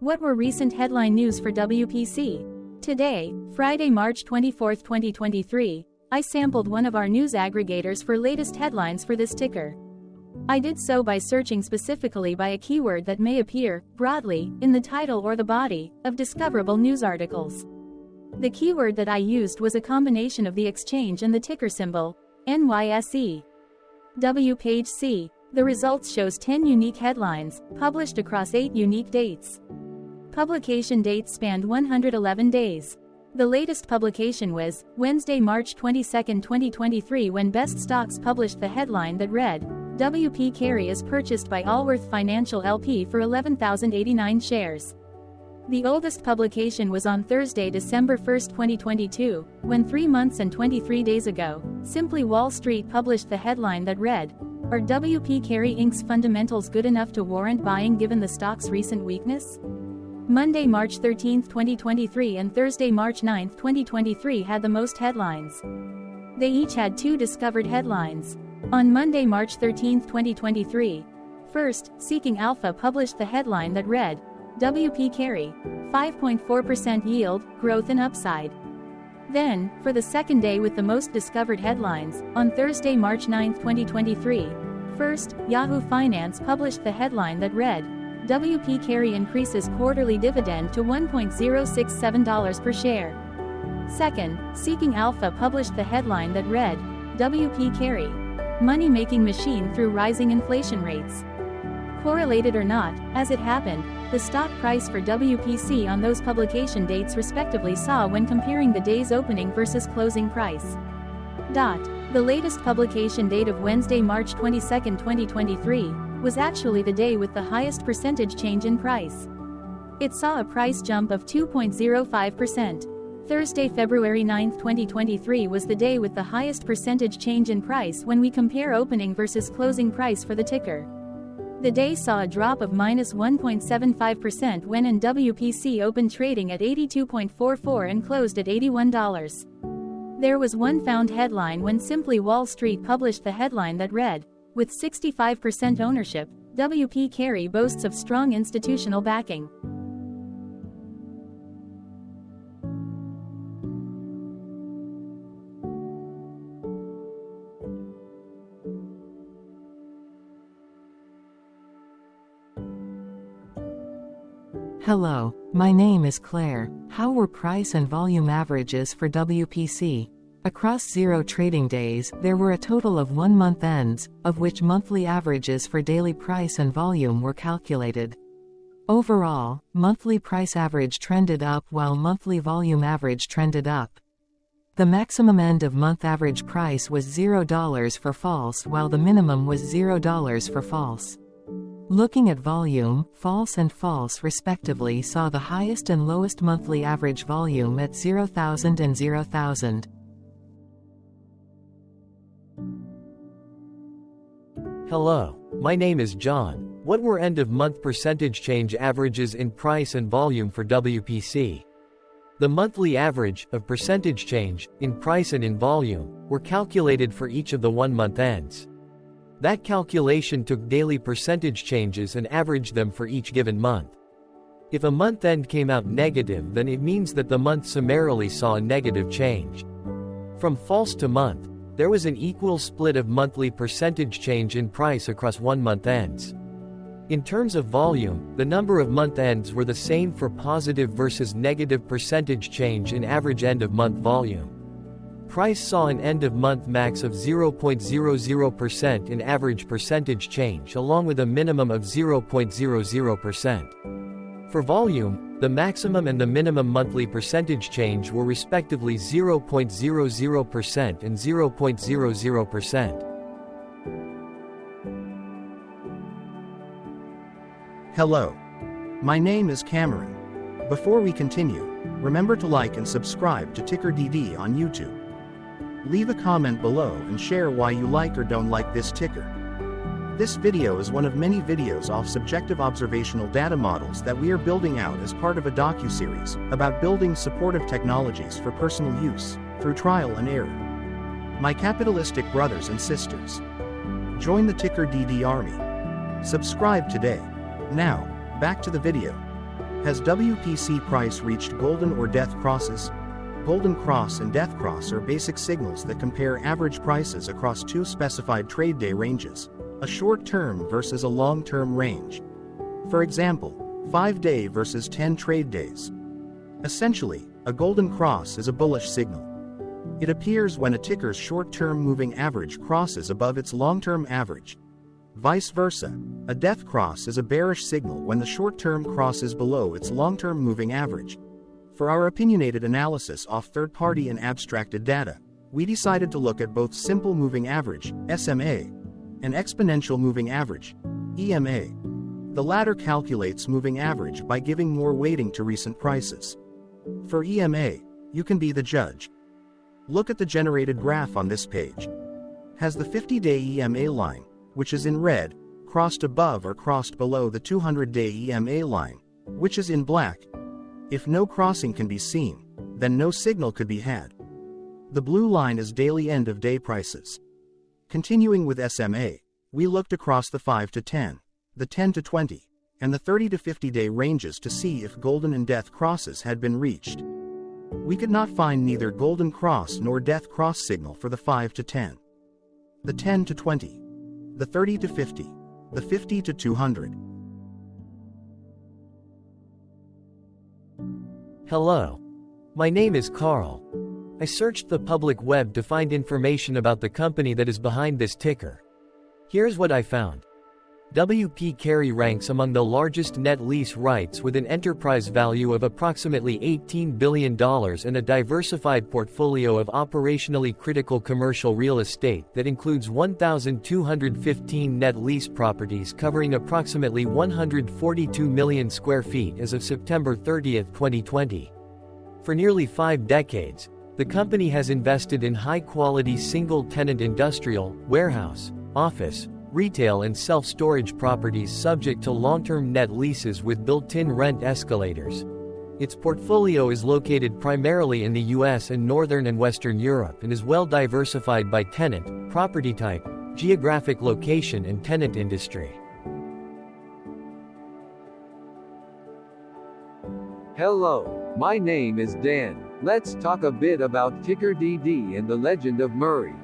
What were recent headline news for WPC? Today, Friday, March 24, 2023, I sampled one of our news aggregators for latest headlines for this ticker. I did so by searching specifically by a keyword that may appear, broadly, in the title or the body of discoverable news articles. The keyword that I used was a combination of the exchange and the ticker symbol, NYSE. WPC. The results shows 10 unique headlines, published across 8 unique dates. Publication dates spanned 111 days. The latest publication was Wednesday, March 22, 2023, when Best Stocks published the headline that read, WP Carey is purchased by Allworth Financial LP for 11,089 shares. The oldest publication was on Thursday, December 1, 2022, when 3 months and 23 days ago, Simply Wall Street published the headline that read, Are WP Carey Inc.'s fundamentals good enough to warrant buying given the stock's recent weakness? Monday, March 13, 2023 and Thursday, March 9, 2023 had the most headlines. They each had 2 discovered headlines. On Monday, March 13, 2023, first, Seeking Alpha published the headline that read, WP Carey, 5.4% yield, growth and upside. Then, for the second day with the most discovered headlines, on Thursday, March 9, 2023, first, Yahoo Finance published the headline that read, WP Carey increases quarterly dividend to $1.067 per share. Second, Seeking Alpha published the headline that read, WP Carey, money-making machine through rising inflation rates. Correlated or not, as it happened, the stock price for WPC on those publication dates respectively saw when comparing the day's opening versus closing price. The latest publication date of Wednesday, March 22, 2023, was actually the day with the highest percentage change in price. It saw a price jump of 2.05%. Thursday, February 9, 2023 was the day with the highest percentage change in price when we compare opening versus closing price for the ticker. The day saw a drop of -1.75% when WPC opened trading at $82.44 and closed at $81. There was one found headline when Simply Wall Street published the headline that read, with 65% ownership, WP Carey boasts of strong institutional backing. Hello, my name is Claire. How were price and volume averages for WPC? Across 0 trading days, there were a total of 1 month ends, of which monthly averages for daily price and volume were calculated. Overall, monthly price average trended up while monthly volume average trended up. The maximum end of month average price was $0 for false while the minimum was $0 for false. Looking at volume, false and false respectively saw the highest and lowest monthly average volume at 0,000 and 0,000. Hello, my name is John. What were end-of-month percentage change averages in price and volume for WPC? The monthly average of percentage change in price and in volume were calculated for each of the 1-month ends. That calculation took daily percentage changes and averaged them for each given month. If a month end came out negative, then it means that the month summarily saw a negative change. From false to month, there was an equal split of monthly percentage change in price across 1-month ends. In terms of volume, the number of month ends were the same for positive versus negative percentage change in average end-of-month volume. Price saw an end-of-month max of 0.00% in average percentage change along with a minimum of 0.00%. For volume, the maximum and the minimum monthly percentage change were respectively 0.00% and 0.00%. Hello. My name is Cameron. Before we continue, remember to like and subscribe to TickerDD on YouTube. Leave a comment below and share why you like or don't like this ticker. This video is one of many videos off subjective observational data models that we are building out as part of a docu-series about building supportive technologies for personal use, through trial and error. My capitalistic brothers and sisters, join the TickerDD army. Subscribe today. Now, back to the video. Has WPC price reached golden or death crosses? Golden cross and death cross are basic signals that compare average prices across two specified trade day ranges, a short-term versus a long-term range. For example, 5-day versus 10 trade days. Essentially, a golden cross is a bullish signal. It appears when a ticker's short-term moving average crosses above its long-term average. Vice versa, a death cross is a bearish signal when the short-term crosses below its long-term moving average. For our opinionated analysis off third-party and abstracted data, we decided to look at both simple moving average, SMA, and exponential moving average, EMA. The latter calculates moving average by giving more weighting to recent prices. For EMA, you can be the judge. Look at the generated graph on this page. Has the 50-day EMA line, which is in red, crossed above or crossed below the 200-day EMA line, which is in black? If no crossing can be seen, then no signal could be had. The blue line is daily end-of-day prices. Continuing with SMA, we looked across the 5 to 10, the 10 to 20, and the 30 to 50-day ranges to see if golden and death crosses had been reached. We could not find neither golden cross nor death cross signal for the 5 to 10, the 10 to 20, the 30 to 50, the 50 to 200. Hello. My name is Carl. I searched the public web to find information about the company that is behind this ticker. Here's what I found. WP Carey ranks among the largest net lease rights with an enterprise value of approximately $18 billion and a diversified portfolio of operationally critical commercial real estate that includes 1,215 net lease properties covering approximately 142 million square feet as of September 30, 2020. For nearly 5 decades, the company has invested in high-quality single-tenant industrial, warehouse, office, retail and self-storage properties subject to long-term net leases with built-in rent escalators. Its portfolio is located primarily in the US and Northern and Western Europe and is well diversified by tenant, property type, geographic location and tenant industry. Hello, my name is Dan. Let's talk a bit about TickerDD and the legend of Murray.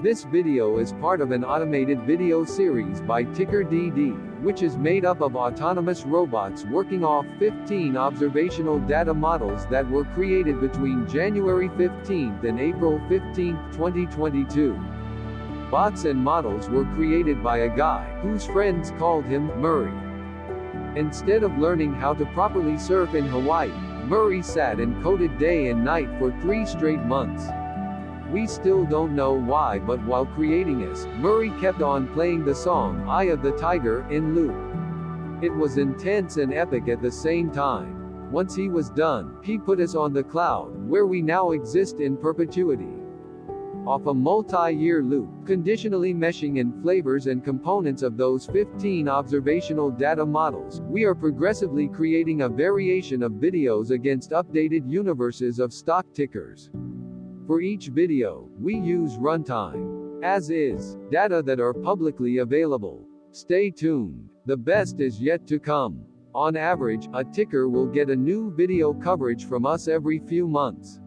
This video is part of an automated video series by TickerDD, which is made up of autonomous robots working off 15 observational data models that were created between January 15 and April 15, 2022. Bots and models were created by a guy whose friends called him Murray. Instead of learning how to properly surf in Hawaii, Murray sat and coded day and night for 3 straight months. We still don't know why, but while creating this, Murray kept on playing the song Eye of the Tiger in loop. It was intense and epic at the same time. Once he was done, he put us on the cloud, where we now exist in perpetuity. Off a multi-year loop, conditionally meshing in flavors and components of those 15 observational data models, we are progressively creating a variation of videos against updated universes of stock tickers. For each video, we use runtime, as is, data that are publicly available. Stay tuned. The best is yet to come. On average, a ticker will get a new video coverage from us every few months.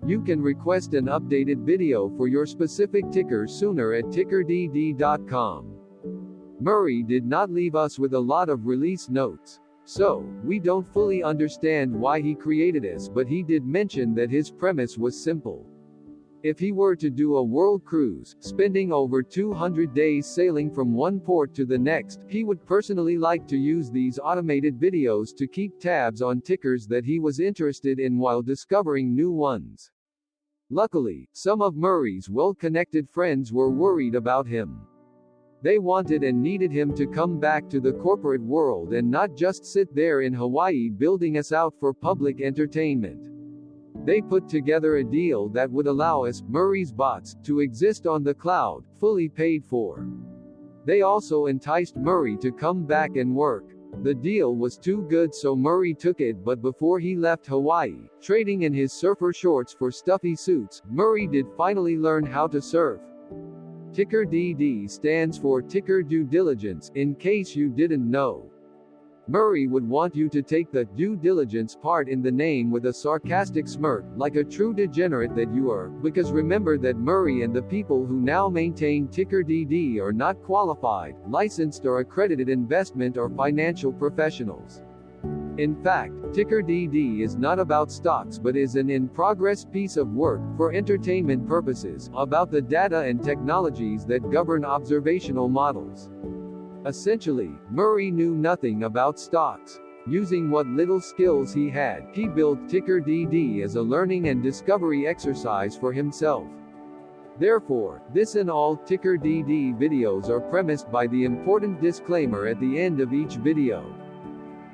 You can request an updated video for your specific ticker sooner at TickerDD.com. Murray did not leave us with a lot of release notes. So, we don't fully understand why he created this, but he did mention that his premise was simple. If he were to do a world cruise, spending over 200 days sailing from one port to the next, he would personally like to use these automated videos to keep tabs on tickers that he was interested in while discovering new ones. Luckily, some of Murray's well-connected friends were worried about him. They wanted and needed him to come back to the corporate world and not just sit there in Hawaii building us out for public entertainment. They put together a deal that would allow us, Murray's bots, to exist on the cloud, fully paid for. They also enticed Murray to come back and work. The deal was too good, so Murray took it, but before he left Hawaii, trading in his surfer shorts for stuffy suits, Murray did finally learn how to surf. TickerDD stands for Ticker Due Diligence, in case you didn't know. Murray would want you to take the due diligence part in the name with a sarcastic smirk, like a true degenerate that you are, because remember that Murray and the people who now maintain TickerDD are not qualified, licensed or accredited investment or financial professionals. In fact, TickerDD is not about stocks but is an in-progress piece of work, for entertainment purposes, about the data and technologies that govern observational models. Essentially, Murray knew nothing about stocks. Using what little skills he had, he built TickerDD as a learning and discovery exercise for himself. Therefore, this and all TickerDD videos are premised by the important disclaimer at the end of each video.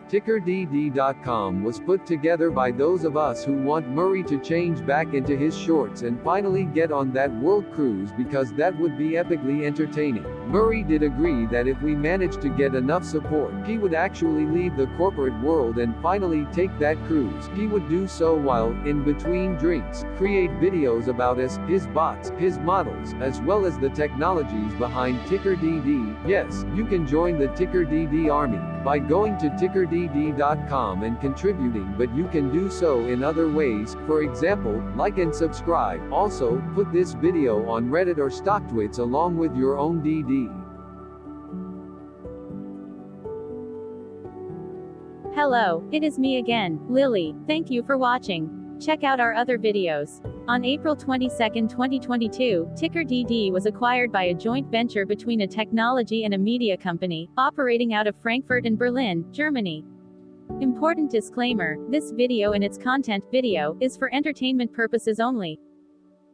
TickerDD.com was put together by those of us who want Murray to change back into his shorts and finally get on that world cruise, because that would be epically entertaining. Murray did agree that if we managed to get enough support, he would actually leave the corporate world and finally take that cruise. He would do so while, in between drinks, create videos about us, his bots, his models, as well as the technologies behind TickerDD. Yes, you can join the TickerDD army by going to TickerDD.com and contributing, but you can do so in other ways. For example, like and subscribe. Also, put this video on Reddit or StockTwits along with your own DD. Hello, it is me again, Lily. Thank you for watching. Check out our other videos. On April 22, 2022, TickerDD was acquired by a joint venture between a technology and a media company, operating out of Frankfurt and Berlin, Germany. Important disclaimer, this video and its content video is for entertainment purposes only.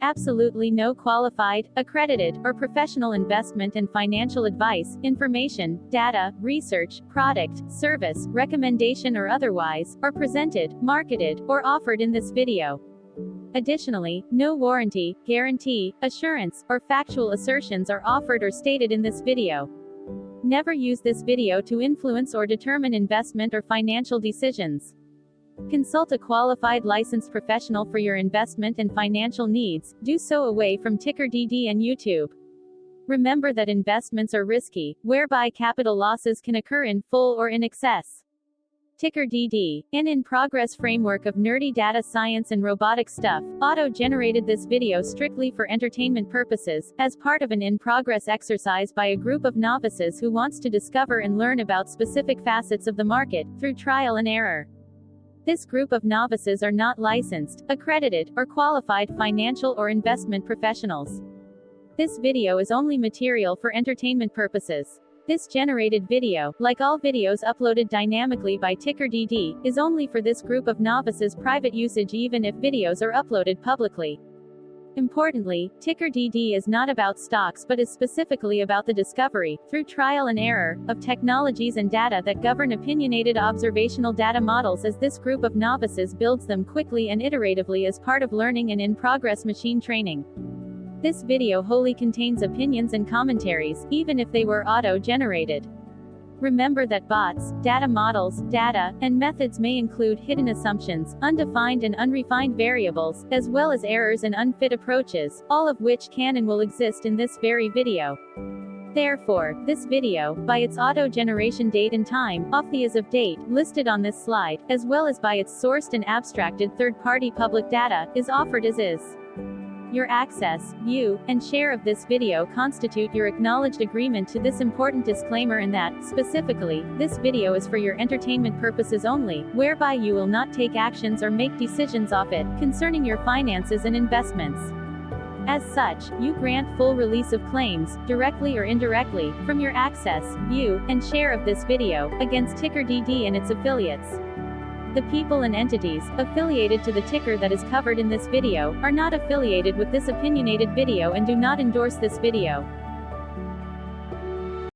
Absolutely no qualified, accredited, or professional investment and financial advice, information, data, research, product, service, recommendation or otherwise, are presented, marketed, or offered in this video. Additionally, no warranty, guarantee, assurance, or factual assertions are offered or stated in this video. Never use this video to influence or determine investment or financial decisions. Consult a qualified licensed professional for your investment and financial needs. Do so away from TickerDD and YouTube. Remember that investments are risky, whereby capital losses can occur in full or in excess. TickerDD, an in-progress framework of nerdy data science and robotic stuff, auto-generated this video strictly for entertainment purposes, as part of an in-progress exercise by a group of novices who wants to discover and learn about specific facets of the market, through trial and error. This group of novices are not licensed, accredited, or qualified financial or investment professionals. This video is only material for entertainment purposes. This generated video, like all videos uploaded dynamically by TickerDD, is only for this group of novices' private usage even if videos are uploaded publicly. Importantly, TickerDD is not about stocks but is specifically about the discovery, through trial and error, of technologies and data that govern opinionated observational data models as this group of novices builds them quickly and iteratively as part of learning and in-progress machine training. This video wholly contains opinions and commentaries, even if they were auto-generated. Remember that bots, data models, data, and methods may include hidden assumptions, undefined and unrefined variables, as well as errors and unfit approaches, all of which can and will exist in this very video. Therefore, this video, by its auto-generation date and time, off the as-of date, listed on this slide, as well as by its sourced and abstracted third-party public data, is offered as is. Your access, view, and share of this video constitute your acknowledged agreement to this important disclaimer, and that, specifically, this video is for your entertainment purposes only, whereby you will not take actions or make decisions off it, concerning your finances and investments. As such, you grant full release of claims, directly or indirectly, from your access, view, and share of this video, against TickerDD and its affiliates. The people and entities affiliated to the ticker that is covered in this video are not affiliated with this opinionated video and do not endorse this video.